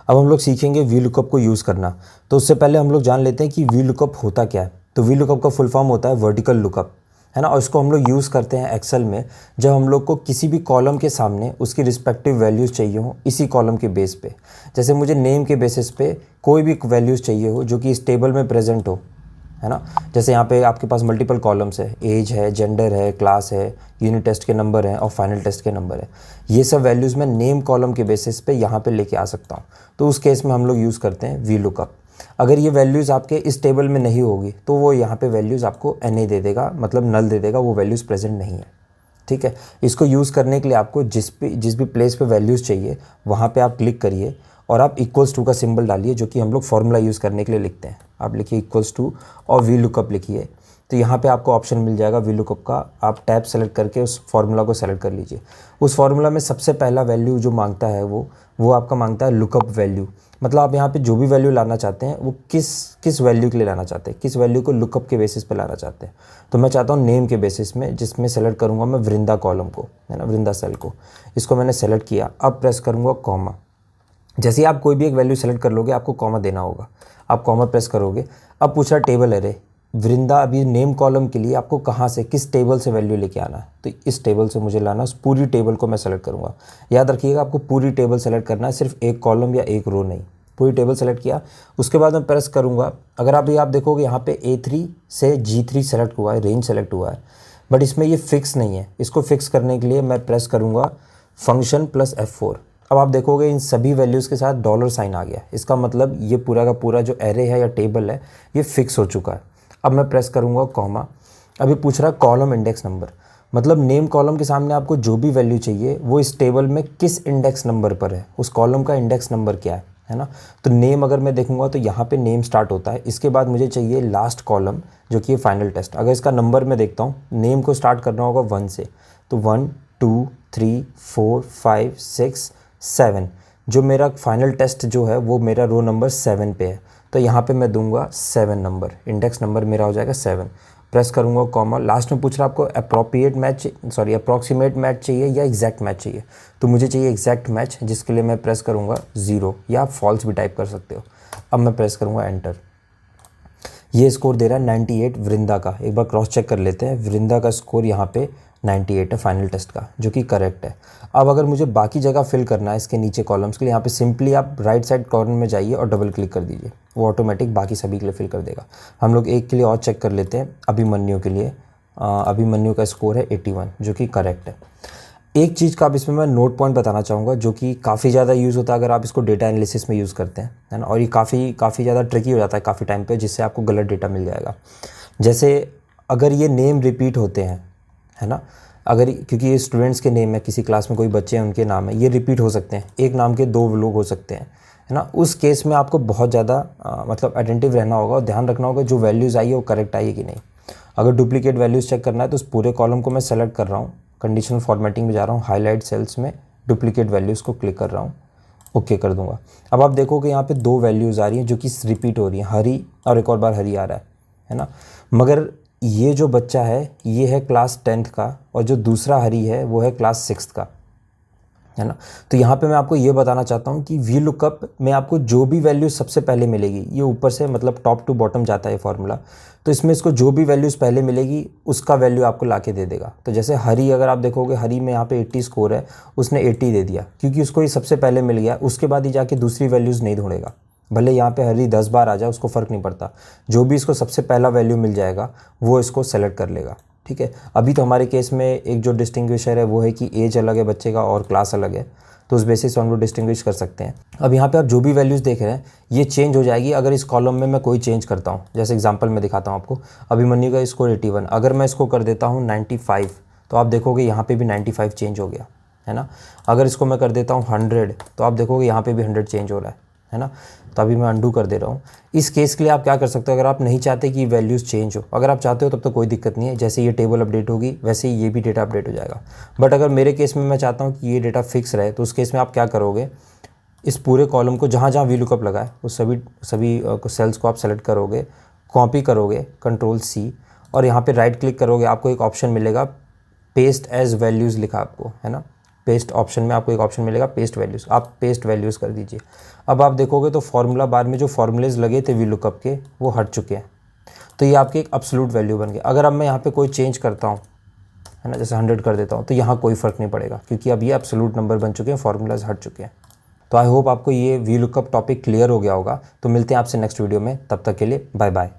अब हम लोग सीखेंगे वी लुकअप को यूज़ करना। तो उससे पहले हम लोग जान लेते हैं कि वी लुकअप होता क्या है। तो वी लुकअप का फुल फॉर्म होता है वर्टिकल लुकअप, है ना। और इसको हम लोग यूज़ करते हैं एक्सेल में, जब हम लोग को किसी भी कॉलम के सामने उसकी रिस्पेक्टिव वैल्यूज़ चाहिए हो इसी कॉलम के बेस पे। जैसे मुझे नेम के बेसिस पे कोई भी वैल्यूज़ चाहिए हो जो कि इस टेबल में प्रेजेंट हो, है ना। जैसे यहाँ पे आपके पास मल्टीपल कॉलम्स है, एज है, जेंडर है, क्लास है, यूनिट टेस्ट के नंबर हैं और फाइनल टेस्ट के नंबर है। ये सब वैल्यूज़ मैं नेम कॉलम के बेसिस पे यहाँ पे लेके आ सकता हूँ। तो उस केस में हम लोग यूज़ करते हैं वी लुकअप। अगर ये वैल्यूज़ आपके इस टेबल में नहीं होगी तो वो यहाँ पे वैल्यूज़ आपको NA दे देगा, मतलब नल दे देगा, वो वैल्यूज़ प्रेजेंट नहीं है। ठीक है। इसको यूज़ करने के लिए आपको जिस भी प्लेस पे वैल्यूज़ चाहिए वहाँ पे आप क्लिक करिए और आप इक्वल्स टू का सिंबल डालिए, जो कि हम लोग फार्मूला यूज़ करने के लिए लिखते हैं। आप लिखिए इक्वल्स टू और वी लुकअप लिखिए। तो यहाँ पे आपको ऑप्शन मिल जाएगा वी लुकअप का। आप टैब सेलेक्ट करके उस फार्मूला को सेलेक्ट कर लीजिए। उस फार्मूला में सबसे पहला वैल्यू जो मांगता है वो आपका मांगता है लुकअप वैल्यू। मतलब आप यहाँ पे जो भी वैल्यू लाना चाहते हैं वो किस वैल्यू के लिए लाना चाहते हैं, किस वैल्यू को लुकअप के बेसिस पे लाना चाहते हैं। तो मैं चाहता हूँ नेम के बेसिस में, जिसमें सेलेक्ट करूँगा मैं वृंदा कॉलम को, है ना, वृंदा सेल को। इसको मैंने सेलेक्ट किया। अब प्रेस करूँगा कॉमा। जैसे ही आप कोई भी एक वैल्यू सेलेक्ट कर लोगे आपको कॉमा देना होगा। आप कॉमा प्रेस करोगे। अब पूछ रहा टेबल एरे वृंदा, अभी नेम कॉलम के लिए आपको कहाँ से, किस टेबल से वैल्यू लेके आना है। तो इस टेबल से मुझे लाना, उस पूरी टेबल को मैं सेलेक्ट करूँगा। याद रखिएगा आपको पूरी टेबल सेलेक्ट करना है, सिर्फ एक कॉलम या एक रो नहीं। पूरी टेबल सेलेक्ट किया। उसके बाद मैं प्रेस करूँगा। अगर आप देखोगे यहाँ पे A3 से G3 सेलेक्ट हुआ है, रेंज सेलेक्ट हुआ है, बट इसमें ये फिक्स नहीं है। इसको फिक्स करने के लिए मैं प्रेस करूँगा फंक्शन प्लस F4। अब आप देखोगे इन सभी वैल्यूज़ के साथ डॉलर साइन आ गया। इसका मतलब ये पूरा का पूरा जो एरे है या टेबल है ये फिक्स हो चुका है। अब मैं प्रेस करूँगा कॉमा। अभी पूछ रहा है कॉलम इंडेक्स नंबर, मतलब नेम कॉलम के सामने आपको जो भी वैल्यू चाहिए वो इस टेबल में किस इंडेक्स नंबर पर है, उस कॉलम का इंडेक्स नंबर क्या है ना। तो नेम अगर मैं देखूंगा तो यहाँ पे नेम स्टार्ट होता है। इसके बाद मुझे चाहिए लास्ट कॉलम जो कि फाइनल टेस्ट। अगर इसका नंबर मैं देखता हूँ, नेम को स्टार्ट करना होगा 1 से, तो 1 2 3 4 5 6 7। जो मेरा फाइनल टेस्ट जो है वो मेरा रो नंबर 7 पे है, तो यहाँ पे मैं दूंगा 7 नंबर, इंडेक्स नंबर मेरा हो जाएगा 7। प्रेस करूँगा कॉमा। लास्ट में पूछ रहा आपको अप्रॉक्सीमेट मैच चाहिए या एग्जैक्ट मैच चाहिए। तो मुझे चाहिए एग्जैक्ट मैच, जिसके लिए मैं प्रेस करूँगा 0, या आप फॉल्स भी टाइप कर सकते हो। अब मैं प्रेस करूँगा एंटर। ये स्कोर दे रहा है 98 वृंदा का। एक बार क्रॉस चेक कर लेते हैं। वृंदा का स्कोर यहाँ पे 98 है फाइनल टेस्ट का, जो कि करेक्ट है। अब अगर मुझे बाकी जगह फिल करना है इसके नीचे कॉलम्स के लिए, यहाँ पे सिंपली आप राइट साइड कॉर्नर में जाइए और डबल क्लिक कर दीजिए, वो ऑटोमेटिक बाकी सभी के लिए फिल कर देगा। हम लोग एक के लिए और चेक कर लेते हैं, अभिमन्यु के लिए। अभिमन्यु का स्कोर है 81, जो कि करेक्ट है। एक चीज़ का अब इसमें मैं नोट पॉइंट बताना चाहूँगा, जो कि काफ़ी ज़्यादा यूज़ होता है अगर आप इसको डेटा एनालिसिस में यूज़ करते हैं, है ना। और ये काफ़ी ज़्यादा ट्रिकी हो जाता है काफ़ी टाइम पे, जिससे आपको गलत डेटा मिल जाएगा। जैसे अगर ये नेम रिपीट होते हैं, है ना, क्योंकि ये स्टूडेंट्स के नेम है, किसी क्लास में कोई बच्चे हैं उनके नाम है, ये रिपीट हो सकते हैं, एक नाम के 2 लोग हो सकते हैं, है ना। उस केस में आपको बहुत ज़्यादा मतलब अटेंटिव रहना होगा और ध्यान रखना होगा जो वैल्यूज़ आई है वो करेक्ट आई है कि नहीं। अगर डुप्लीकेट वैल्यूज़ चेक करना है तो उस पूरे कॉलम को मैं सेलेक्ट कर रहा हूँ, कंडीशनल फॉर्मेटिंग में जा रहा हूँ, हाईलाइट सेल्स में डुप्लीकेट वैल्यूज़ को क्लिक कर रहा हूँ, ओके कर दूंगा। अब आप देखोगे यहाँ पे 2 वैल्यूज़ आ रही हैं जो कि रिपीट हो रही हैं, हरी और एक और बार हरी आ रहा है ना। मगर ये जो बच्चा है ये है क्लास 10th का, और जो दूसरा हरी है वो है क्लास 6th का, है ना। तो यहाँ पे मैं आपको ये बताना चाहता हूँ कि वी लुकअप में आपको जो भी वैल्यूज़ सबसे पहले मिलेगी, ये ऊपर से मतलब टॉप टू बॉटम जाता है फार्मूला, तो इसमें इसको जो भी वैल्यूज़ पहले मिलेगी उसका वैल्यू आपको ला के दे देगा। तो जैसे हरी, अगर आप देखोगे हरी में यहाँ पे 80 स्कोर है, उसने 80 दे दिया क्योंकि उसको ये सबसे पहले मिल गया। उसके बाद ही जाके दूसरी वैल्यूज़ नहीं ढूंढेगा, भले यहाँ पे हरी 10 बार आ जाए उसको फ़र्क नहीं पड़ता, जो भी इसको सबसे पहला वैल्यू मिल जाएगा वो इसको सेलेक्ट कर लेगा। ठीक है। अभी तो हमारे केस में एक जो डिस्टिंग्विशर है वो है कि एज अलग है बच्चे का और क्लास अलग है, तो उस बेसिस से हम लोग डिस्टिंग्विश कर सकते हैं। अब यहाँ पे आप जो भी वैल्यूज़ देख रहे हैं ये चेंज हो जाएगी अगर इस कॉलम में मैं कोई चेंज करता हूँ। जैसे एग्जांपल मैं दिखाता हूँ आपको, अभिमन्यु का स्कोर 81, अगर मैं इसको कर देता हूँ 95, तो आप देखोगे यहाँ पे भी 95 चेंज हो गया, है ना। अगर इसको मैं कर देता हूँ 100, तो आप देखोगे यहाँ पे भी 100 चेंज हो रहा है ना। तो अभी मैं अंडू कर दे रहा हूँ। इस केस के लिए आप क्या कर सकते हो, अगर आप नहीं चाहते कि वैल्यूज़ चेंज हो, अगर आप चाहते हो तब तो कोई दिक्कत नहीं है, जैसे ये टेबल अपडेट होगी वैसे ही ये भी डेटा अपडेट हो जाएगा। बट अगर मेरे केस में मैं चाहता हूँ कि ये डेटा फिक्स रहे, तो उस केस में आप क्या करोगे, इस पूरे कॉलम को जहाँ जहाँ वी लुकअप लगा है उस सभी सेल्स को आप सेलेक्ट करोगे, कॉपी करोगे Ctrl+C, और यहाँ पे राइट क्लिक करोगे, आपको एक ऑप्शन मिलेगा पेस्ट एज वैल्यूज़ लिखा आपको, है ना। पेस्ट ऑप्शन में आपको एक ऑप्शन मिलेगा पेस्ट वैल्यूज़, आप पेस्ट वैल्यूज़ कर दीजिए। अब आप देखोगे तो फार्मूला बार में जो फॉर्मूलेज लगे थे वी लुकअप के वो हट चुके हैं, तो ये आपकी एक एब्सोल्यूट वैल्यू बन गई। अगर अब मैं यहाँ पे कोई चेंज करता हूँ, है ना, जैसे 100 कर देता हूँ, तो यहाँ कोई फ़र्क नहीं पड़ेगा क्योंकि अब ये एब्सोल्यूट नंबर बन चुके हैं, फार्मूलाज हट चुके हैं। तो आई होप आपको ये वी लुकअप टॉपिक क्लियर हो गया होगा। तो मिलते हैं आपसे नेक्स्ट वीडियो में, तब तक के लिए बाय बाय।